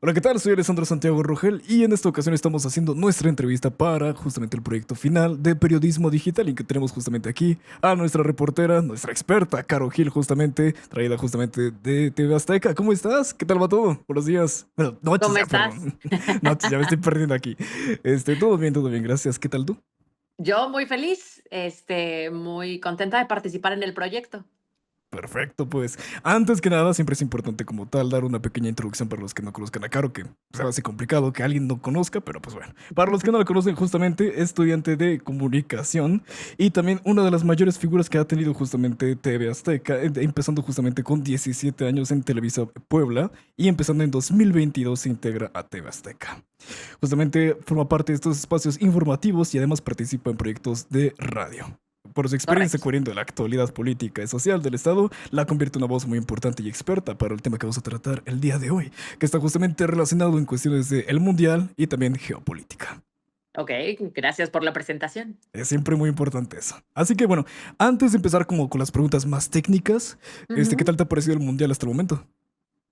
Hola, ¿qué tal? Soy Alessandro Santiago Rogel y en esta ocasión estamos haciendo nuestra entrevista para justamente el proyecto final de periodismo digital y que tenemos justamente aquí a nuestra reportera, nuestra experta, Caro Gil, justamente, traída justamente de TV Azteca. ¿Cómo estás? ¿Qué tal va todo? Buenos días. Bueno, noches ¿Cómo ya, estás? perdón. Noches, ya me estoy perdiendo aquí. Todo bien, gracias. ¿Qué tal tú? Yo muy feliz, muy contenta de participar en el proyecto. Perfecto, pues antes que nada siempre es importante como tal dar una pequeña introducción para los que no conozcan a Caro, que se hace complicado que alguien no conozca, pero pues bueno, para los que no la conocen justamente, es estudiante de comunicación y también una de las mayores figuras que ha tenido justamente TV Azteca, empezando justamente con 17 años en Televisa Puebla y empezando en 2022 se integra a TV Azteca. Justamente forma parte de estos espacios informativos y además participa en proyectos de radio. Por su experiencia Correcto. cubriendo la actualidad política y social del Estado, la convierte en una voz muy importante y experta para el tema que vamos a tratar el día de hoy, que está justamente relacionado en cuestiones del mundial y también geopolítica. Ok, gracias por la presentación. Es siempre muy importante eso. Así que bueno, antes de empezar como con las preguntas más técnicas, ¿qué Ujú. tal te ha parecido el mundial hasta el momento?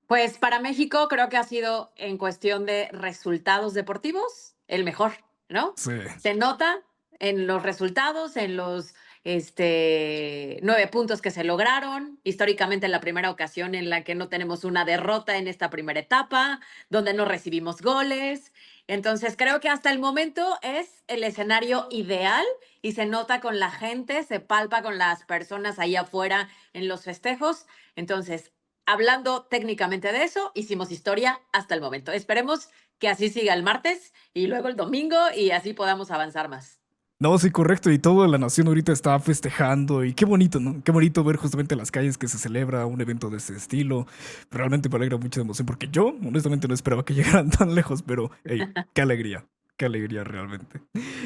Pues para México creo que ha sido en cuestión de resultados deportivos el mejor, ¿no? Sí, Se nota en los resultados, en los 9 puntos que se lograron, históricamente la primera ocasión en la que no tenemos una derrota en esta primera etapa, donde no recibimos goles. Entonces creo que hasta el momento es el escenario ideal y se nota con la gente, se palpa con las personas ahí afuera en los festejos. Entonces, hablando técnicamente de eso, hicimos historia hasta el momento. Esperemos que así siga el martes y luego el domingo y así podamos avanzar más. no, sí, correcto. Y toda la nación ahorita está festejando. Y qué bonito, ¿no? Qué bonito ver justamente las calles que se celebra un evento de ese estilo. Realmente me alegra mucho de emoción porque yo, honestamente, no esperaba que llegaran tan lejos, pero, hey, qué alegría. Qué alegría realmente.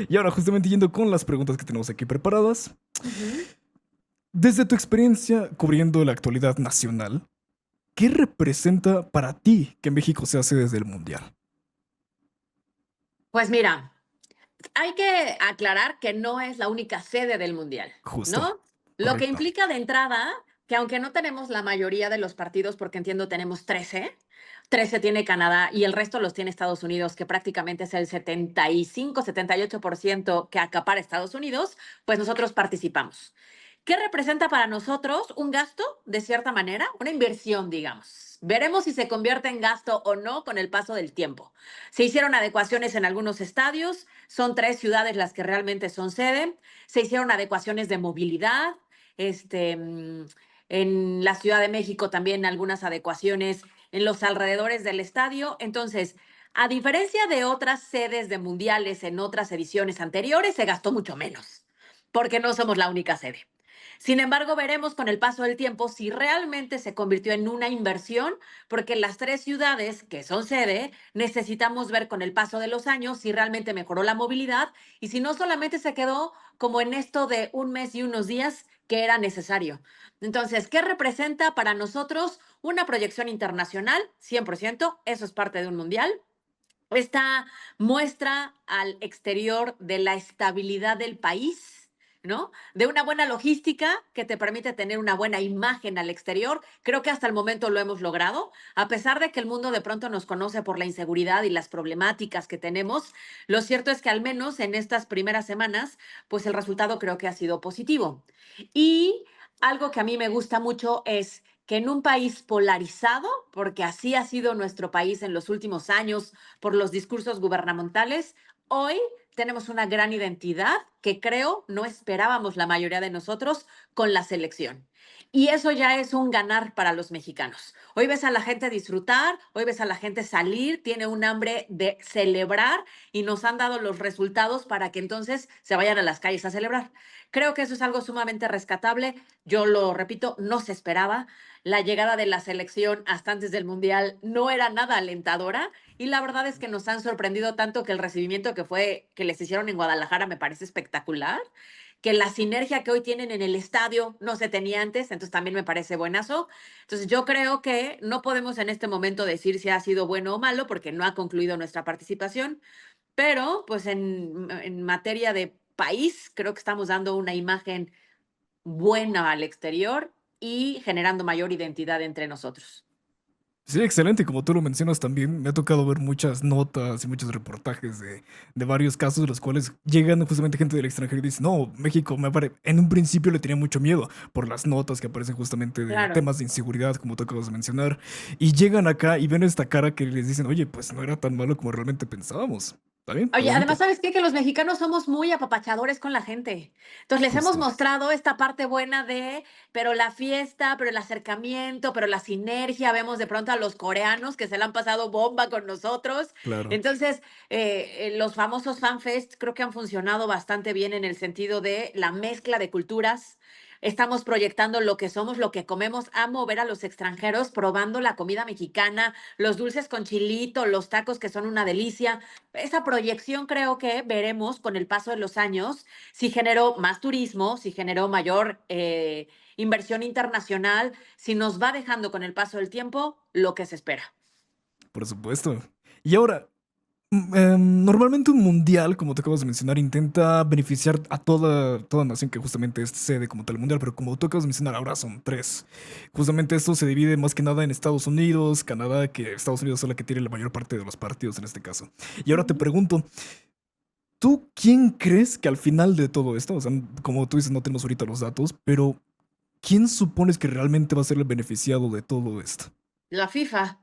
Y ahora, justamente yendo con las preguntas que tenemos aquí preparadas. Ujú. Desde tu experiencia cubriendo la actualidad nacional, ¿qué representa para ti que México se hace desde el Mundial? Pues mira, hay que aclarar que no es la única sede del mundial, Justo, ¿no? Lo que correcto. implica de entrada que aunque no tenemos la mayoría de los partidos, porque entiendo tenemos 13 tiene Canadá y el resto los tiene Estados Unidos, que prácticamente es el 75-78% que acapara Estados Unidos, pues nosotros participamos. ¿Qué representa para nosotros un gasto, de cierta manera? Una inversión, digamos. Veremos si se convierte en gasto o no con el paso del tiempo. Se hicieron adecuaciones en algunos estadios, son 3 ciudades las que realmente son sede. Se hicieron adecuaciones de movilidad. Este, mm, en la Ciudad de México también algunas adecuaciones en los alrededores del estadio. Entonces, a diferencia de otras sedes de mundiales en otras ediciones anteriores, se gastó mucho menos, porque no somos la única sede. Sin embargo, veremos con el paso del tiempo si realmente se convirtió en una inversión, porque las 3 ciudades que son sede necesitamos ver con el paso de los años si realmente mejoró la movilidad y si no solamente se quedó como en esto de un mes y unos días que era necesario. Entonces, ¿qué representa para nosotros una proyección internacional? 100%, eso es parte de un mundial. Esta muestra al exterior de la estabilidad del país, ¿no? De una buena logística que te permite tener una buena imagen al exterior. Creo que hasta el momento lo hemos logrado, a pesar de que el mundo de pronto nos conoce por la inseguridad y las problemáticas que tenemos. Lo cierto es que al menos en estas primeras semanas, pues el resultado creo que ha sido positivo. Y algo que a mí me gusta mucho es que en un país polarizado, porque así ha sido nuestro país en los últimos años, por los discursos gubernamentales, hoy tenemos una gran identidad que creo no esperábamos la mayoría de nosotros con la selección. Y eso ya es un ganar para los mexicanos. Hoy ves a la gente disfrutar, hoy ves a la gente salir, tiene un hambre de celebrar y nos han dado los resultados para que entonces se vayan a las calles a celebrar. Creo que eso es algo sumamente rescatable. Yo lo repito, no se esperaba. La llegada de la selección hasta antes del Mundial no era nada alentadora y la verdad es que nos han sorprendido tanto que el recibimiento que les hicieron en Guadalajara me parece espectacular, que la sinergia que hoy tienen en el estadio no se tenía antes, entonces también me parece buenazo. Entonces yo creo que no podemos en este momento decir si ha sido bueno o malo porque no ha concluido nuestra participación, pero pues en materia de país creo que estamos dando una imagen buena al exterior y generando mayor identidad entre nosotros. Sí, excelente. Como tú lo mencionas también, me ha tocado ver muchas notas y muchos reportajes de varios casos de los cuales llegan justamente gente del extranjero y dicen, no, México, en un principio le tenía mucho miedo por las notas que aparecen justamente de Claro. temas de inseguridad, como tú acabas de mencionar, y llegan acá y ven esta cara que les dicen, oye, pues no era tan malo como realmente pensábamos. ¿Está bien? Qué Oye, bonito. además, ¿sabes qué? Que los mexicanos somos muy apapachadores con la gente. Entonces, les hemos Justo, mostrado esta parte buena de, pero la fiesta, pero el acercamiento, pero la sinergia. Vemos de pronto a los coreanos que se la han pasado bomba con nosotros. claro. Entonces, los famosos FanFest creo que han funcionado bastante bien en el sentido de la mezcla de culturas. Estamos proyectando lo que somos, lo que comemos, amo ver a los extranjeros probando la comida mexicana, los dulces con chilito, los tacos que son una delicia. Esa proyección creo que veremos con el paso de los años si generó más turismo, si generó mayor inversión internacional, si nos va dejando con el paso del tiempo lo que se espera. Por supuesto. Y ahora, normalmente un mundial, como te acabas de mencionar, intenta beneficiar a toda nación que justamente es sede como tal mundial, pero como tú acabas de mencionar, ahora son tres. Justamente esto se divide más que nada en Estados Unidos, Canadá, que Estados Unidos es la que tiene la mayor parte de los partidos en este caso. Y ahora te Ujú. pregunto, ¿tú quién crees que al final de todo esto, o sea, como tú dices, no tenemos ahorita los datos, pero quién supones que realmente va a ser el beneficiado de todo esto? La FIFA.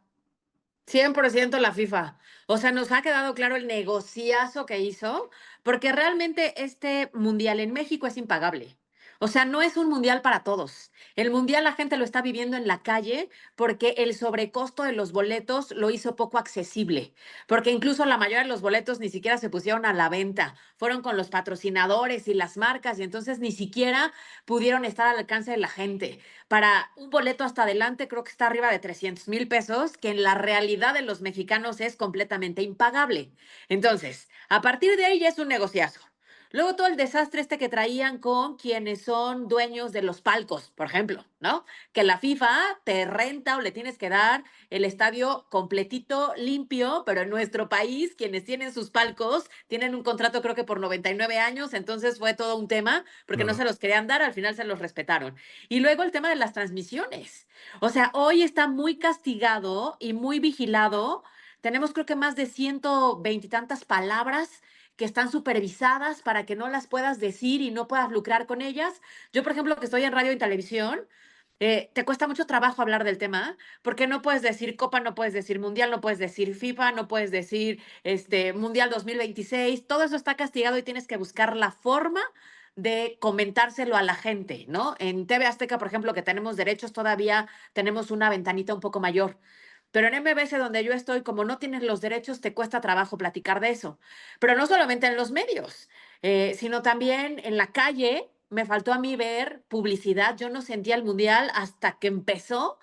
100% la FIFA. O sea, nos ha quedado claro el negociazo que hizo, porque realmente este mundial en México es impagable. O sea, no es un mundial para todos. El mundial la gente lo está viviendo en la calle porque el sobrecosto de los boletos lo hizo poco accesible, porque incluso la mayoría de los boletos ni siquiera se pusieron a la venta, fueron con los patrocinadores y las marcas y entonces ni siquiera pudieron estar al alcance de la gente. Para un boleto hasta adelante creo que está arriba de 300,000 pesos, que en la realidad de los mexicanos es completamente impagable. Entonces, a partir de ahí ya es un negociazo. Luego todo el desastre este que traían con quienes son dueños de los palcos, por ejemplo, ¿no? Que la FIFA te renta o le tienes que dar el estadio completito, limpio, pero en nuestro país quienes tienen sus palcos tienen un contrato creo que por 99 años, entonces fue todo un tema porque no Claro. se los querían dar, al final se los respetaron. Y luego el tema de las transmisiones. O sea, hoy está muy castigado y muy vigilado. Tenemos creo que más de 120 y tantas palabras que están supervisadas para que no las puedas decir y no puedas lucrar con ellas. Yo, por ejemplo, que estoy en radio y televisión, te cuesta mucho trabajo hablar del tema, porque no puedes decir Copa, no puedes decir Mundial, no puedes decir FIFA, no puedes decir Mundial 2026. Todo eso está castigado y tienes que buscar la forma de comentárselo a la gente, ¿no? En TV Azteca, por ejemplo, que tenemos derechos, todavía tenemos una ventanita un poco mayor. Pero en MBS, donde yo estoy, como no tienes los derechos, te cuesta trabajo platicar de eso. Pero no solamente en los medios, sino también en la calle. Me faltó a mí ver publicidad. Yo no sentía el mundial hasta que empezó,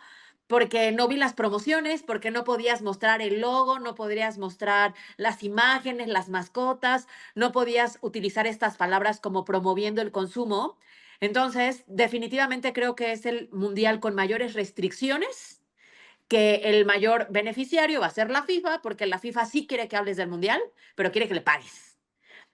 porque no vi las promociones, porque no podías mostrar el logo, no podrías mostrar las imágenes, las mascotas, no podías utilizar estas palabras como promoviendo el consumo. Entonces, definitivamente creo que es el mundial con mayores restricciones, que el mayor beneficiario va a ser la FIFA, porque la FIFA sí quiere que hables del mundial, pero quiere que le pagues.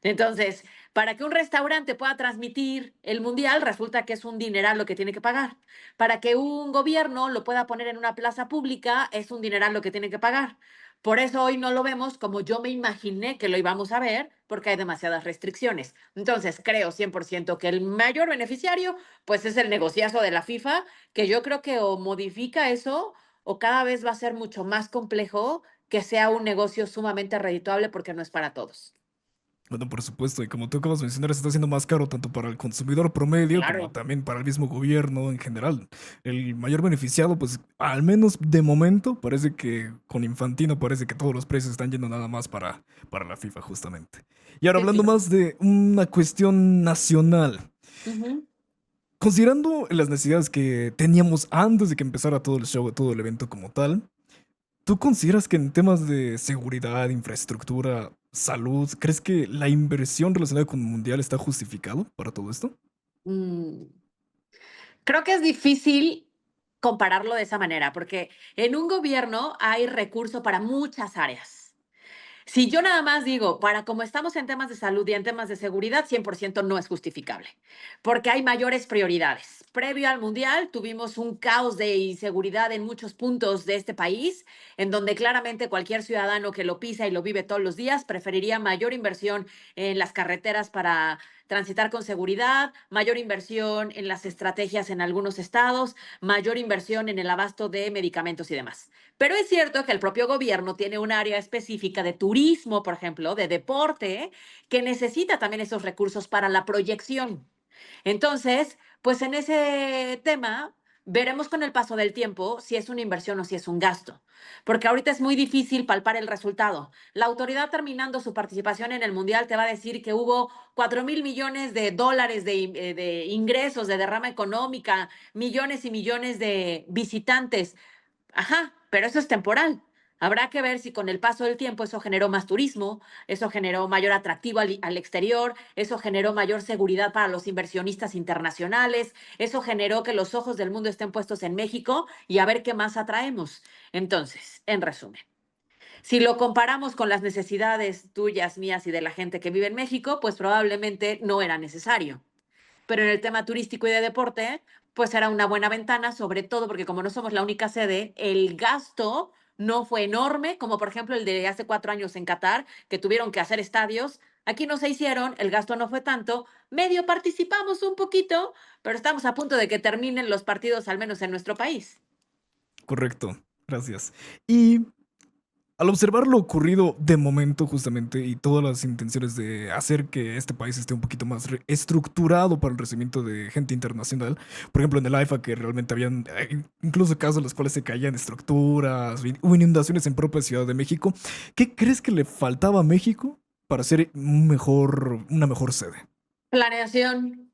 Entonces, para que un restaurante pueda transmitir el mundial, resulta que es un dineral lo que tiene que pagar. Para que un gobierno lo pueda poner en una plaza pública, es un dineral lo que tiene que pagar. Por eso hoy no lo vemos como yo me imaginé que lo íbamos a ver, porque hay demasiadas restricciones. Entonces, creo 100% que el mayor beneficiario, pues es el negociazo de la FIFA, que yo creo que o modifica eso o cada vez va a ser mucho más complejo que sea un negocio sumamente redituable porque no es para todos. Bueno, por supuesto, y como tú acabas de mencionar, se está haciendo más caro tanto para el consumidor promedio como Claro. también para el mismo gobierno en general. El mayor beneficiado, pues al menos de momento, parece que con Infantino parece que todos los precios están yendo nada más para la FIFA justamente. Y ahora Sí, hablando claro. más de una cuestión nacional, Ujú. considerando las necesidades que teníamos antes de que empezara todo el show, todo el evento como tal, ¿tú consideras que en temas de seguridad, infraestructura, salud, crees que la inversión relacionada con el mundial está justificado para todo esto? Mm, Creo que es difícil compararlo de esa manera, porque en un gobierno hay recurso para muchas áreas. Si yo nada más digo, para como estamos en temas de salud y en temas de seguridad, 100% no es justificable, porque hay mayores prioridades. Previo al Mundial tuvimos un caos de inseguridad en muchos puntos de este país, en donde claramente cualquier ciudadano que lo pisa y lo vive todos los días preferiría mayor inversión en las carreteras para transitar con seguridad, mayor inversión en las estrategias en algunos estados, mayor inversión en el abasto de medicamentos y demás. Pero es cierto que el propio gobierno tiene un área específica de turismo, por ejemplo, de deporte, que necesita también esos recursos para la proyección. Entonces, pues en ese tema veremos con el paso del tiempo si es una inversión o si es un gasto, porque ahorita es muy difícil palpar el resultado. La autoridad terminando su participación en el Mundial te va a decir que hubo 4.000 millones de dólares de ingresos, de derrama económica, millones y millones de visitantes. Ajá, pero eso es temporal. Habrá que ver si con el paso del tiempo eso generó más turismo, eso generó mayor atractivo al exterior, eso generó mayor seguridad para los inversionistas internacionales, eso generó que los ojos del mundo estén puestos en México y a ver qué más atraemos. Entonces, en resumen, si lo comparamos con las necesidades tuyas, mías y de la gente que vive en México, pues probablemente no era necesario. Pero en el tema turístico y de deporte, pues era una buena ventana, sobre todo porque como no somos la única sede, el gasto no fue enorme, como por ejemplo el de hace 4 años en Qatar, que tuvieron que hacer estadios. Aquí no se hicieron, el gasto no fue tanto, medio participamos un poquito, pero estamos a punto de que terminen los partidos, al menos en nuestro país. Correcto, gracias. Y al observar lo ocurrido de momento justamente y todas las intenciones de hacer que este país esté un poquito más estructurado para el recibimiento de gente internacional, por ejemplo en el AIFA que realmente habían incluso casos en los cuales se caían estructuras, hubo inundaciones en propia Ciudad de México, ¿qué crees que le faltaba a México para ser una mejor sede? Planeación.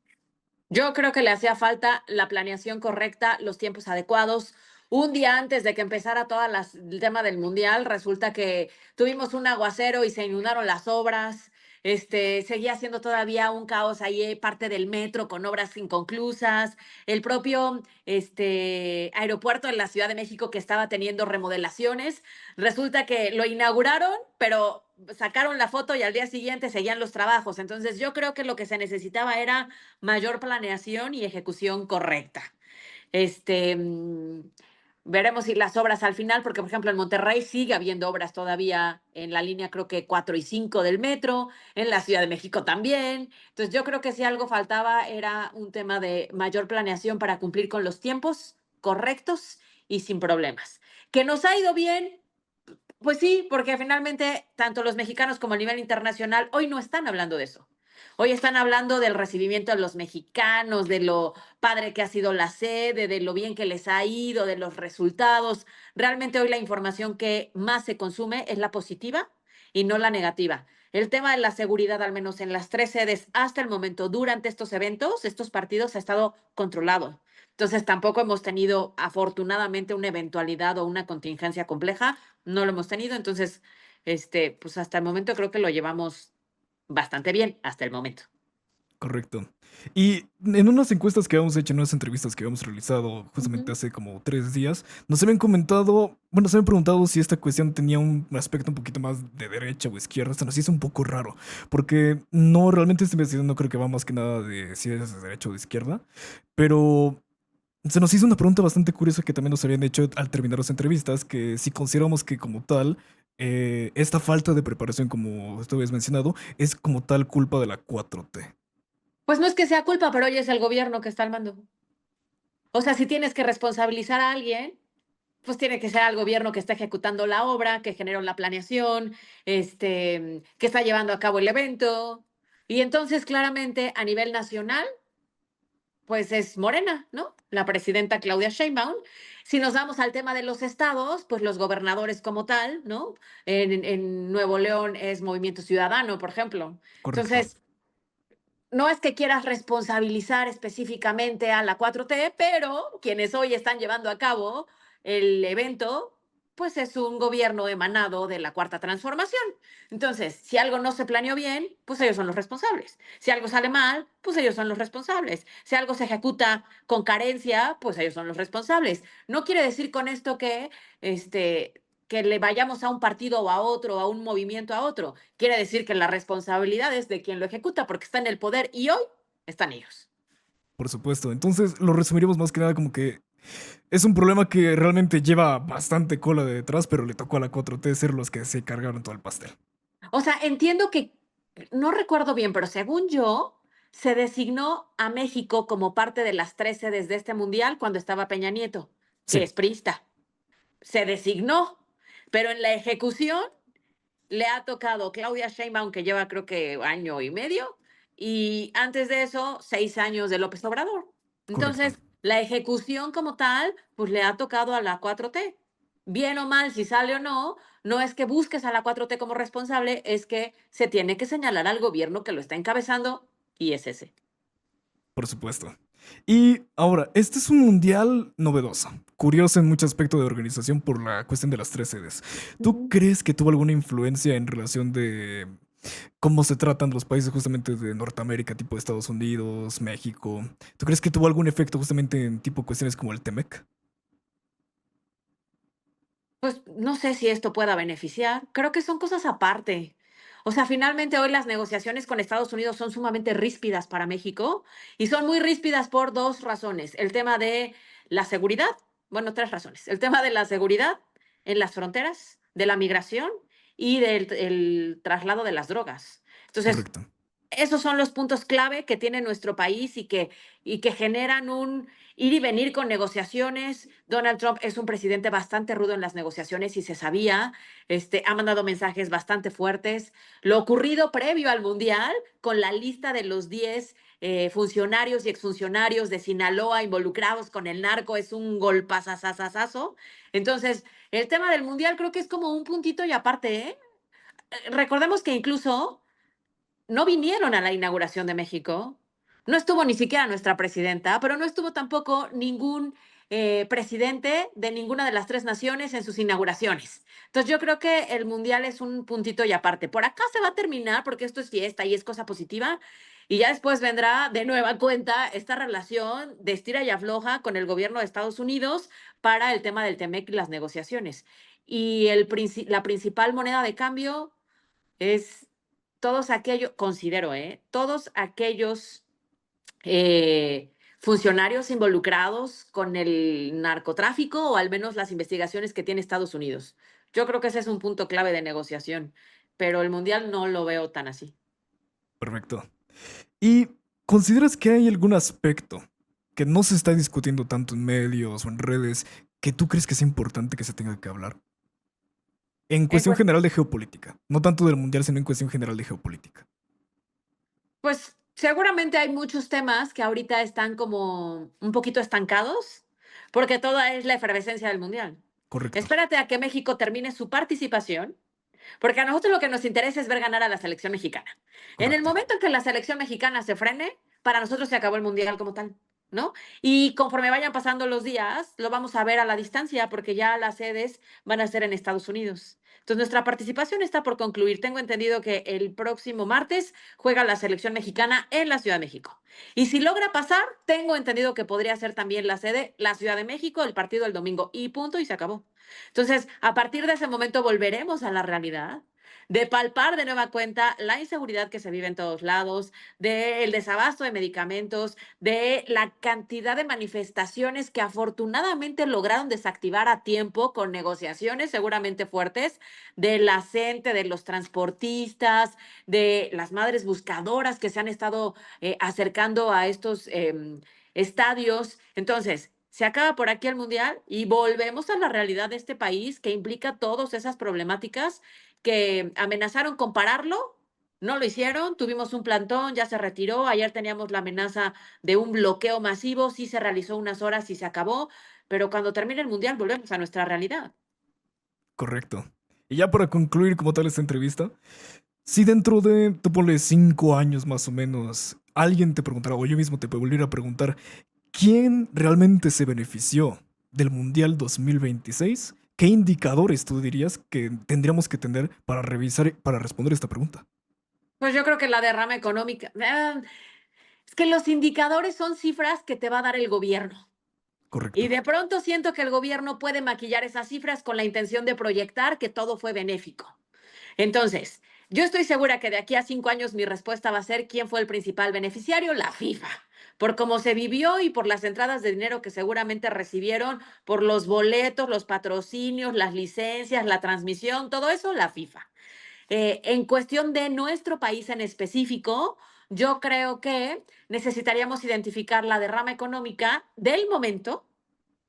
Yo creo que le hacía falta la planeación correcta, los tiempos adecuados. Un día antes de que empezara el tema del mundial, resulta que tuvimos un aguacero y se inundaron las obras. Seguía siendo todavía un caos ahí, parte del metro con obras inconclusas. El propio aeropuerto en la Ciudad de México que estaba teniendo remodelaciones. Resulta que lo inauguraron, pero sacaron la foto y al día siguiente seguían los trabajos. Entonces yo creo que lo que se necesitaba era mayor planeación y ejecución correcta. Este, mm, Veremos si las obras al final, porque por ejemplo en Monterrey sigue habiendo obras todavía en la línea creo que 4 y 5 del metro, en la Ciudad de México también. Entonces yo creo que si algo faltaba era un tema de mayor planeación para cumplir con los tiempos correctos y sin problemas. Que nos ha ido bien, pues sí, porque finalmente tanto los mexicanos como a nivel internacional hoy no están hablando de eso. Hoy están hablando del recibimiento de los mexicanos, de lo padre que ha sido la sede, de lo bien que les ha ido, de los resultados. Realmente hoy la información que más se consume es la positiva y no la negativa. El tema de la seguridad, al menos en las 3 sedes hasta el momento, durante estos eventos, estos partidos, ha estado controlado. Entonces tampoco hemos tenido afortunadamente una eventualidad o una contingencia compleja, no lo hemos tenido, entonces, pues hasta el momento creo que lo llevamos bastante bien, hasta el momento. Correcto. Y en unas encuestas que habíamos hecho, en unas entrevistas que habíamos realizado justamente Ujú. hace como 3 días, nos habían comentado, bueno, se habían preguntado si esta cuestión tenía un aspecto un poquito más de derecha o izquierda. Se nos hizo un poco raro, porque no, realmente esta investigación no creo que va más que nada de si es de derecha o de izquierda, pero se nos hizo una pregunta bastante curiosa que también nos habían hecho al terminar las entrevistas, que si consideramos que como tal, esta falta de preparación, como tú habías mencionado, es como tal culpa de la 4T. Pues no es que sea culpa, pero hoy es el gobierno que está al mando. O sea, si tienes que responsabilizar a alguien, pues tiene que ser al gobierno que está ejecutando la obra, que generó la planeación, que está llevando a cabo el evento. Y entonces, claramente, a nivel nacional, pues es Morena, ¿no? La presidenta Claudia Sheinbaum. Si nos vamos al tema de los estados, pues los gobernadores como tal, ¿no? En Nuevo León es Movimiento Ciudadano, por ejemplo. Correcto. Entonces, no es que quieras responsabilizar específicamente a la 4T, pero quienes hoy están llevando a cabo el evento, pues es un gobierno emanado de la Cuarta Transformación. Entonces, si algo no se planeó bien, pues ellos son los responsables. Si algo sale mal, pues ellos son los responsables. Si algo se ejecuta con carencia, pues ellos son los responsables. No quiere decir con esto que este, que le vayamos a un partido o a otro, a un movimiento a otro. Quiere decir que la responsabilidad es de quien lo ejecuta porque está en el poder y hoy están ellos. Por supuesto. Entonces lo resumiríamos más que nada como que es un problema que realmente lleva bastante cola de detrás, pero le tocó a la 4T ser los que se cargaron todo el pastel. O sea, entiendo que, no recuerdo bien, pero según yo, se designó a México como parte de las 3 sedes de este mundial cuando estaba Peña Nieto, que Sí, es priista. Se designó, pero en la ejecución le ha tocado Claudia Sheinbaum, que lleva creo que año y medio, y antes de eso, 6 años de López Obrador. correcto. Entonces, la ejecución como tal, pues le ha tocado a la 4T. Bien o mal, si sale o no, no es que busques a la 4T como responsable, es que se tiene que señalar al gobierno que lo está encabezando y es ese. Por supuesto. Y ahora, este es un mundial novedoso, curioso en mucho aspecto de organización por la cuestión de las 3 sedes. ¿Tú Ujú. crees que tuvo alguna influencia en relación de cómo se tratan los países justamente de Norteamérica, tipo Estados Unidos, México? ¿Tú crees que tuvo algún efecto justamente en tipo cuestiones como el Temec? Pues no sé si esto pueda beneficiar. Creo que son cosas aparte. O sea, finalmente hoy las negociaciones con Estados Unidos son sumamente ríspidas para México y son muy ríspidas por dos razones. El tema de la seguridad, bueno, tres razones. El tema de la seguridad en las fronteras, de la migración y del el traslado de las drogas. Entonces, Correcto. esos son los puntos clave que tiene nuestro país y que generan un ir y venir con negociaciones. Donald Trump es un presidente bastante rudo en las negociaciones y se sabía, ha mandado mensajes bastante fuertes. Lo ocurrido previo al Mundial, con la lista de los 10 funcionarios y exfuncionarios de Sinaloa involucrados con el narco, es un golpazazazazo. Entonces, el tema del Mundial creo que es como un puntito y aparte, ¿eh? Recordemos que incluso no vinieron a la inauguración de México, no estuvo ni siquiera nuestra presidenta, pero no estuvo tampoco ningún presidente de ninguna de las tres naciones en sus inauguraciones. Entonces yo creo que el mundial es un puntito y aparte. Por acá se va a terminar porque esto es fiesta y es cosa positiva. Y ya después vendrá de nueva cuenta esta relación de estira y afloja con el gobierno de Estados Unidos para el tema del TEMEC y las negociaciones. Y la principal moneda de cambio es todos aquellos, considero, todos aquellos funcionarios involucrados con el narcotráfico o al menos las investigaciones que tiene Estados Unidos. Yo creo que ese es un punto clave de negociación, pero el mundial no lo veo tan así. Perfecto. ¿Y consideras que hay algún aspecto que no se está discutiendo tanto en medios o en redes que tú crees que es importante que se tenga que hablar? En En cuestión cues- general de geopolítica. No tanto del mundial, sino en cuestión general de geopolítica. pues seguramente hay muchos temas que ahorita están como un poquito estancados, porque toda es la efervescencia del mundial. Correcto. Espérate a que México termine su participación. Porque a nosotros lo que nos interesa es ver ganar a la selección mexicana. En el Correcto. momento en que la selección mexicana se frene, para nosotros se acabó el mundial como tal, ¿no? Y conforme vayan pasando los días, lo vamos a ver a la distancia, porque ya las sedes van a ser en Estados Unidos. Entonces, nuestra participación está por concluir. Tengo entendido que el próximo martes juega la selección mexicana en la Ciudad de México. Y si logra pasar, tengo entendido que podría ser también la sede, la Ciudad de México, el partido el domingo. Y punto, y se acabó. Entonces, a partir de ese momento volveremos a la realidad de palpar de nueva cuenta la inseguridad que se vive en todos lados, del desabasto de medicamentos, de la cantidad de manifestaciones que afortunadamente lograron desactivar a tiempo con negociaciones seguramente fuertes de la gente, de los transportistas, de las madres buscadoras que se han estado acercando a estos estadios. Entonces, se acaba por aquí el mundial y volvemos a la realidad de este país que implica todas esas problemáticas que amenazaron con pararlo, no lo hicieron, tuvimos un plantón, ya se retiró, ayer teníamos la amenaza de un bloqueo masivo, sí se realizó unas horas y se acabó, pero cuando termine el mundial volvemos a nuestra realidad. Correcto. Y ya para concluir como tal esta entrevista, si dentro de, tú ponle 5 años más o menos, alguien te preguntará, o yo mismo te puedo volver a preguntar, ¿quién realmente se benefició del Mundial 2026? ¿Qué indicadores tú dirías que tendríamos que tener para revisar, para responder esta pregunta? Pues yo creo que la derrama económica, es que los indicadores son cifras que te va a dar el gobierno. Y Correcto. de pronto siento que el gobierno puede maquillar esas cifras con la intención de proyectar que todo fue benéfico. Entonces, yo estoy segura que de aquí a 5 años mi respuesta va a ser quién fue el principal beneficiario, la FIFA, por cómo se vivió y por las entradas de dinero que seguramente recibieron por los boletos, los patrocinios, las licencias, la transmisión, todo eso, la FIFA. En cuestión de nuestro país en específico, yo creo que necesitaríamos identificar la derrama económica del momento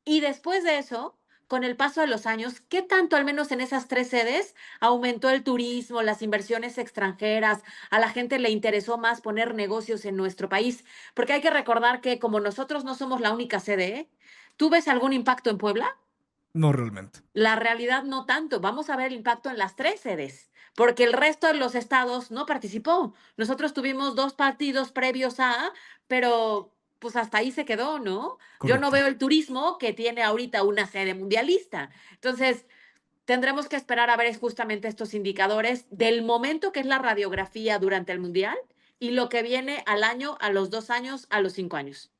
y después de eso, con el paso de los años, ¿qué tanto, al menos en esas 3 sedes, aumentó el turismo, las inversiones extranjeras? A la gente le interesó más poner negocios en nuestro país, porque hay que recordar que como nosotros no somos la única sede, ¿eh? ¿Tú ves algún impacto en Puebla? No realmente. La realidad no tanto. Vamos a ver el impacto en las 3 sedes, porque el resto de los estados no participó. Nosotros tuvimos 2 partidos previos a, pero pues hasta ahí se quedó, ¿no? Yo no Correcto. veo el turismo que tiene ahorita una sede mundialista. Entonces, tendremos que esperar a ver justamente estos indicadores del momento que es la radiografía durante el mundial y lo que viene al año, a los 2 años, a los 5 años.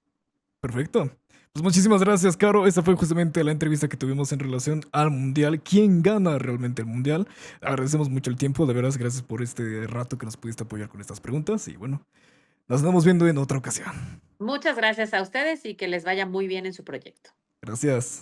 Perfecto. Pues muchísimas gracias, Caro. Esa fue justamente la entrevista que tuvimos en relación al Mundial. ¿Quién gana realmente el Mundial? Agradecemos mucho el tiempo, de veras, gracias por este rato que nos pudiste apoyar con estas preguntas. Y bueno, nos estamos viendo en otra ocasión. Muchas gracias a ustedes y que les vaya muy bien en su proyecto. Gracias.